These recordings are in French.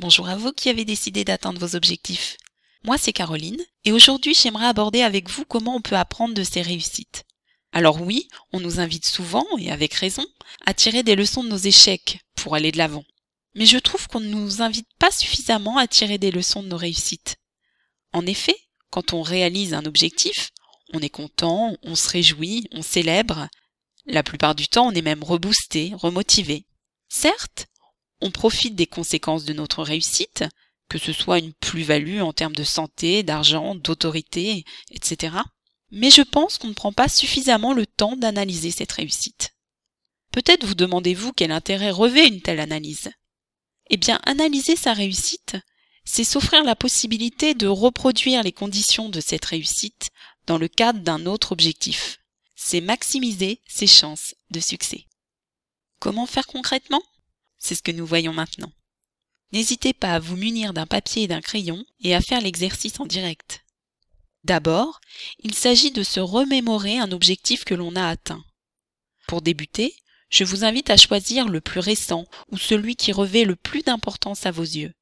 Bonjour à vous qui avez décidé d'atteindre vos objectifs. Moi c'est Caroline et aujourd'hui j'aimerais aborder avec vous comment on peut apprendre de ses réussites. Alors oui, on nous invite souvent, et avec raison, à tirer des leçons de nos échecs pour aller de l'avant. Mais je trouve qu'on ne nous invite pas suffisamment à tirer des leçons de nos réussites. En effet, quand on réalise un objectif, on est content, on se réjouit, on célèbre. La plupart du temps, on est même reboosté, remotivé. Certes, on profite des conséquences de notre réussite, que ce soit une plus-value en termes de santé, d'argent, d'autorité, etc. Mais je pense qu'on ne prend pas suffisamment le temps d'analyser cette réussite. Peut-être vous demandez-vous quel intérêt revêt une telle analyse. Eh bien, analyser sa réussite, c'est s'offrir la possibilité de reproduire les conditions de cette réussite dans le cadre d'un autre objectif. C'est maximiser ses chances de succès. Comment faire concrètement? C'est ce que nous voyons maintenant. N'hésitez pas à vous munir d'un papier et d'un crayon et à faire l'exercice en direct. D'abord, il s'agit de se remémorer un objectif que l'on a atteint. Pour débuter, je vous invite à choisir le plus récent ou celui qui revêt le plus d'importance à vos yeux.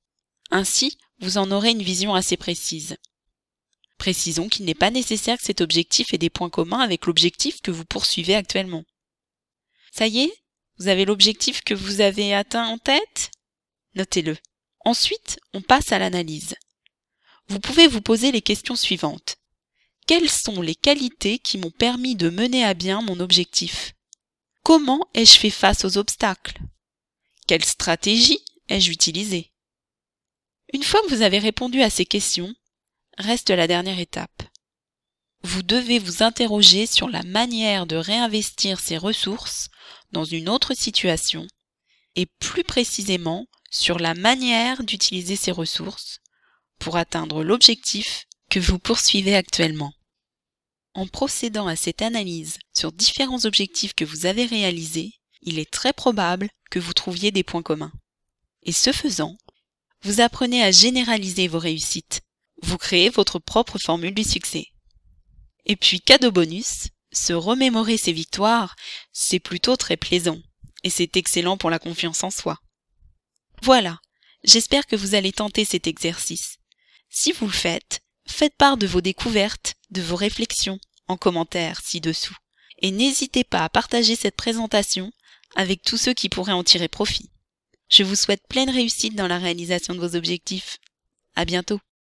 Ainsi, vous en aurez une vision assez précise. Précisons qu'il n'est pas nécessaire que cet objectif ait des points communs avec l'objectif que vous poursuivez actuellement. Ça y est, vous avez l'objectif que vous avez atteint en tête? Notez-le. Ensuite, on passe à l'analyse. Vous pouvez vous poser les questions suivantes. Quelles sont les qualités qui m'ont permis de mener à bien mon objectif? Comment ai-je fait face aux obstacles? Quelle stratégie ai-je utilisée? Une fois que vous avez répondu à ces questions, reste la dernière étape. Vous devez vous interroger sur la manière de réinvestir ces ressources dans une autre situation et plus précisément sur la manière d'utiliser ces ressources pour atteindre l'objectif que vous poursuivez actuellement. En procédant à cette analyse sur différents objectifs que vous avez réalisés, il est très probable que vous trouviez des points communs. Et ce faisant, vous apprenez à généraliser vos réussites. Vous créez votre propre formule du succès. Et puis, cadeau bonus, se remémorer ses victoires, c'est plutôt très plaisant. Et c'est excellent pour la confiance en soi. Voilà, j'espère que vous allez tenter cet exercice. Si vous le faites, faites part de vos découvertes, de vos réflexions, en commentaire ci-dessous. Et n'hésitez pas à partager cette présentation avec tous ceux qui pourraient en tirer profit. Je vous souhaite pleine réussite dans la réalisation de vos objectifs. À bientôt.